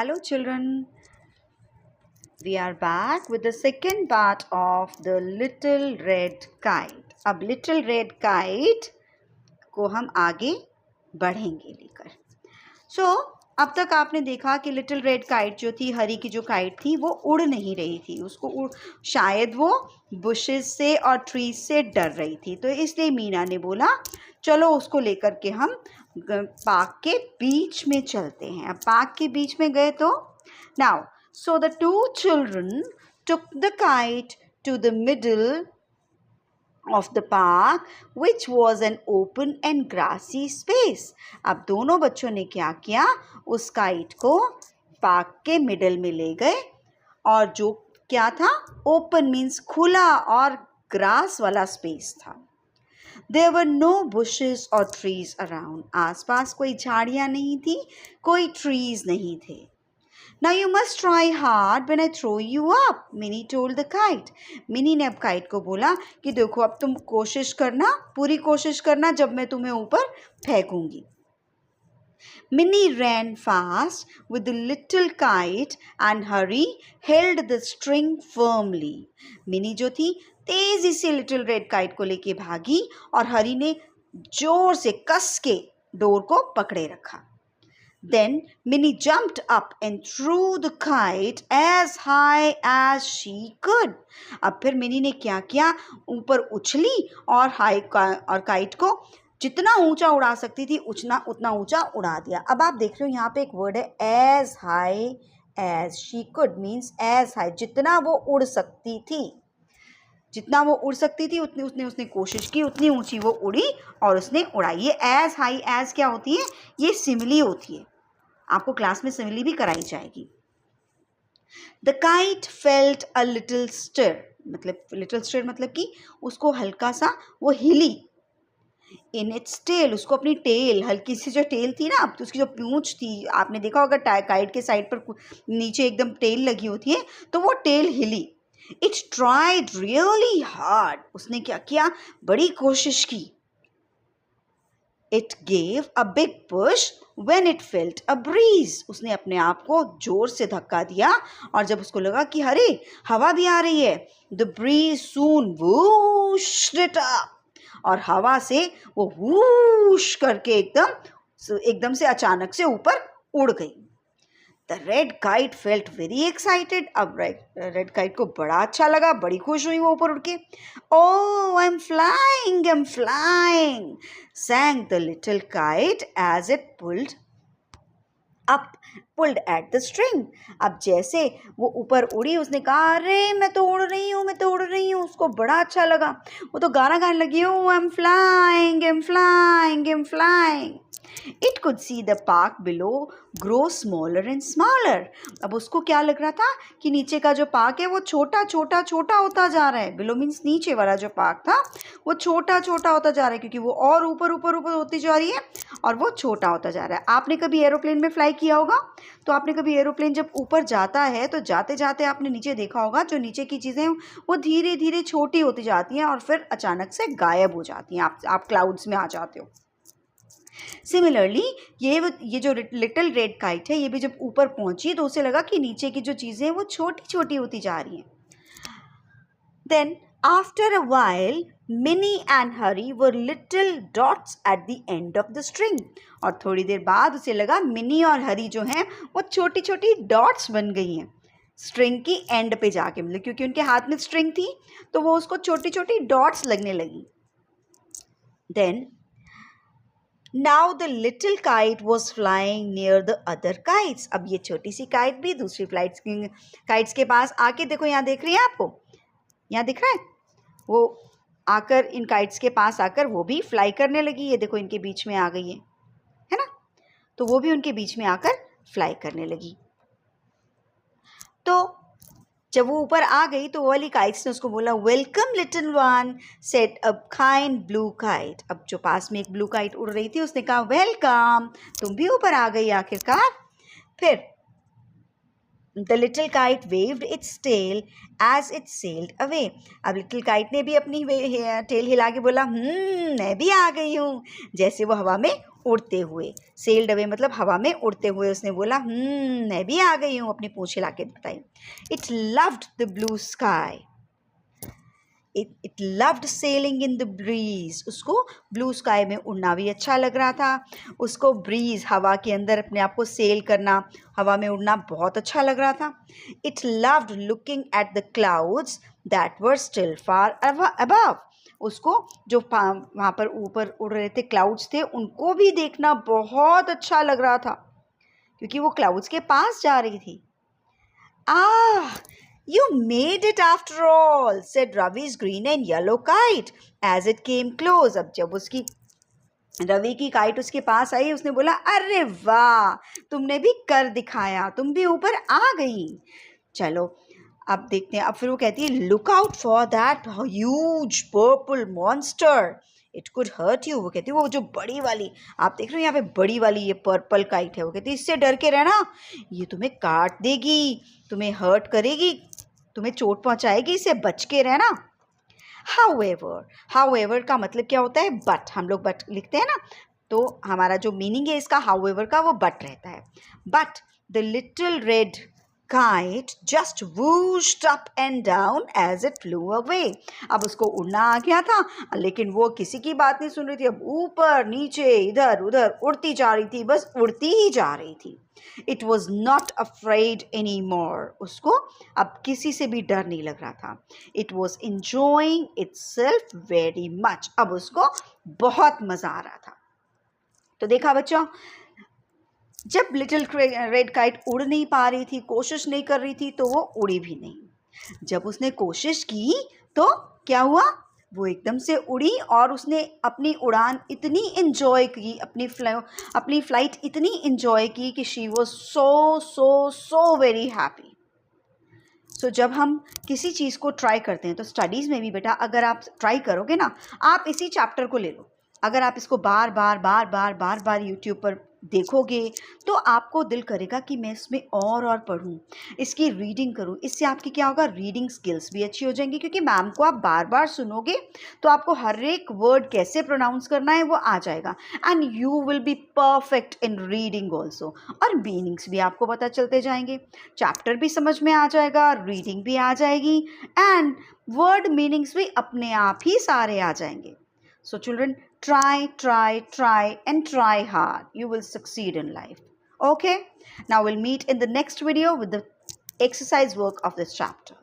Hello children, we are back with the second part of the little red kite. अब little red kite को हम आगे बढ़ेंगे लेकर. अब तक आपने देखा कि लिटिल रेड काइट जो थी, हरी की जो काइट थी, वो उड़ नहीं रही थी. उसको शायद वो बुशेस से और ट्रीज से डर रही थी. तो इसलिए मीना ने बोला चलो उसको लेकर के हम पार्क के बीच में चलते हैं. अब पार्क के बीच में गए तो now so the two children took the kite to the middle of the park, which was an open and grassy space. अब दोनों बच्चों ने क्या किया, उस काइट को पार्क के मिडल में ले गए और जो क्या था, ओपन मीन्स खुला और ग्रास वाला स्पेस था. There were no bushes or trees around. आसपास कोई झाड़ियाँ नहीं थी, कोई ट्रीज नहीं थे. Now you must try hard when I throw you up, Minnie told the kite. Mini ने अब काइट को बोला कि देखो अब तुम कोशिश करना, पूरी कोशिश करना जब मैं तुम्हें ऊपर फेंकूंगी. Minnie ran fast with the little kite and Hurry held the string firmly. Mini जो थी तेजी से लिटिल रेड काइट को लेके भागी और हरी ने जोर से कस के डोर को पकड़े रखा. Then Minnie jumped up and threw the kite as high as she could. अब फिर मिनी ने क्या किया, ऊपर उछली और काइट को जितना ऊंचा उड़ा सकती थी उतना ऊंचा उड़ा दिया. अब आप देख रहे हो यहाँ पे एक वर्ड है as high as she could, means as high, जितना वो उड़ सकती थी. जितना वो उड़ सकती थी उतनी उसने कोशिश की, उतनी ऊंची वो उड़ी और उसने उड़ाई. ये as high as क्या होती है, ये सिमिली होती है. आपको क्लास में सिमिली भी कराई जाएगी. The kite felt a little stir. मतलब कि उसको हल्का सा वो हिली. In its tail, उसको अपनी टेल, हल्की सी जो टेल थी ना, उसकी जो पूंछ थी, आपने देखा होगा काइट के साइड पर नीचे एकदम टेल लगी होती है, तो वो टेल हिली. It tried really hard. उसने क्या किया, बड़ी कोशिश की. It gave a big push when it felt a breeze. उसने अपने आप को जोर से धक्का दिया और जब उसको लगा कि अरे हवा भी आ रही है, the breeze soon whooshed it up. और हवा से वो whoosh करके एकदम से अचानक से ऊपर उड़ गई. The red kite felt very excited. अब रेड काइट को बड़ा अच्छा लगा, बड़ी खुश हुई वो ऊपर उड़ के. Oh, I'm flying, sang the little kite as it pulled at the string. अब जैसे वो ऊपर उड़ी, उसने कहा अरे मैं तो उड़ रही हूँ. उसको बड़ा अच्छा लगा, वो तो गाना गाने लगी, oh, I'm flying. It could see the park below grow smaller and smaller. अब उसको क्या लग रहा था कि नीचे का जो पार्क है वो छोटा होता जा रहा है. Below means नीचे वाला जो पार्क था वो छोटा होता जा रहा है, क्योंकि वो और ऊपर होती जा रही है और वो छोटा होता जा रहा है. आपने कभी एरोप्लेन में फ्लाई किया होगा, तो आपने कभी एरोप्लेन जब ऊपर जाता है तो जाते जाते आपने नीचे देखा होगा, जो नीचे की चीज़ें वो धीरे धीरे छोटी होती जाती हैं और फिर अचानक से गायब हो जाती हैं. आप क्लाउड्स में आ जाते हो. सिमिलरली ये जो लिटिल रेड काइट है, ये भी जब ऊपर पहुंची तो उसे लगा कि नीचे की जो चीजें हैं वो छोटी होती जा रही हैं. Then after a while mini and hurry were little dots at the end of the string. और थोड़ी देर बाद उसे लगा मिनी और हरी जो हैं वो छोटी डॉट्स बन गई हैं स्ट्रिंग की एंड पे जाके, मतलब क्योंकि उनके हाथ में स्ट्रिंग थी तो वो उसको छोटी डॉट्स लगने लगी. Then Now the little kite was flying near the other kites. अब ये छोटी सी काइट भी दूसरी काइट्स के पास आके, देखो यहाँ देख रही है, आपको यहाँ दिख रहा है, वो आकर इन काइट्स के पास आकर वो भी फ्लाई करने लगी. ये देखो इनके बीच में आ गई है ना, तो वो भी उनके बीच में आकर फ्लाई करने लगी. तो जब वो ऊपर आ गई तो वो वाली काइट्स ने उसको बोला welcome little one, said a kind blue kite. अब जो पास में एक ब्लू काइट उड़ रही थी उसने कहा वेलकम, तुम भी ऊपर आ गई आखिरकार. फिर the little kite waved its tail as it sailed away. अब लिटिल काइट ने भी अपनी टेल हिला के बोला मैं भी आ गई हूँ, जैसे वो हवा में उड़ते हुए, सेल्ड अवे मतलब हवा में उड़ते हुए। उसने बोला मैं भी आ गई हूँ, अपनी पूँछ हिला के बताई। It loved the blue sky, it loved selling in the breeze. उसको ब्लू स्काई में उड़ना भी अच्छा लग रहा था। उसको ब्रीज, हवा के अंदर अपने आप को सेल करना, हवा में उड़ना बहुत अच्छा लग रहा था। It loved looking at the clouds that were still far above. उसको जो वहाँ पर ऊपर उड़ रहे थे क्लाउड्स थे, उनको भी देखना बहुत अच्छा लग रहा था, क्योंकि वो क्लाउड्स के पास जा रही थी। You made it after all, said Ravi's green and yellow kite as it came close. अब जब उसकी रवि की काइट उसके पास आई, उसने बोला अरे वाह, तुमने भी कर दिखाया, तुम भी ऊपर आ गई। चलो अब देखते हैं। अब फिर वो कहती है look out for that huge purple monster, it could hurt you. वो कहती है वो जो बड़ी वाली, आप देख रहे हो यहाँ पे बड़ी वाली ये पर्पल काइट है, वो कहती है इससे डर के रहना, ये तुम्हें काट देगी, तुम्हें हर्ट करेगी, तुम्हें चोट पहुंचाएगी, इससे बच के रहना। हाउएवर का मतलब क्या होता है? बट। हम लोग बट लिखते हैं ना, तो हमारा जो मीनिंग है इसका हाउएवर का वो बट रहता है। But the little red kite just whooshed up and down as it flew away. अब उसको उड़ना आ गया था, लेकिन वो किसी की बात नहीं सुन रही थी। अब ऊपर नीचे इधर उधर उड़ती जा रही थी, बस उड़ती ही जा रही थी। It was not afraid anymore. उसको अब किसी से भी डर नहीं लग रहा था। It was enjoying itself very much. अब उसको बहुत मजा आ रहा था। तो देखा बच्चों, जब लिटिल रेड काइट उड़ नहीं पा रही थी, कोशिश नहीं कर रही थी, तो वो उड़ी भी नहीं। जब उसने कोशिश की तो क्या हुआ? वो एकदम से उड़ी और उसने अपनी उड़ान इतनी एंजॉय की, अपनी फ्लाइट इतनी एंजॉय की कि she was so so so very happy. So जब हम किसी चीज़ को ट्राई करते हैं, तो स्टडीज़ में भी बेटा अगर आप ट्राई करोगे ना, आप इसी चैप्टर को ले लो, अगर आप इसको बार बार यूट्यूब पर देखोगे तो आपको दिल करेगा कि मैं इसमें और पढ़ूं, इसकी रीडिंग करूं। इससे आपकी क्या होगा? रीडिंग स्किल्स भी अच्छी हो जाएंगी, क्योंकि मैम को आप बार बार सुनोगे तो आपको हर एक वर्ड कैसे प्रोनाउंस करना है वो आ जाएगा। And you will be perfect in reading also. और मीनिंग्स भी आपको पता चलते जाएंगे, चैप्टर भी समझ में आ जाएगा, रीडिंग भी आ जाएगी, एंड वर्ड मीनिंग्स भी अपने आप ही सारे आ जाएंगे। So children, try and try hard. You will succeed in life. Okay? Now we'll meet in the next video with the exercise work of this chapter.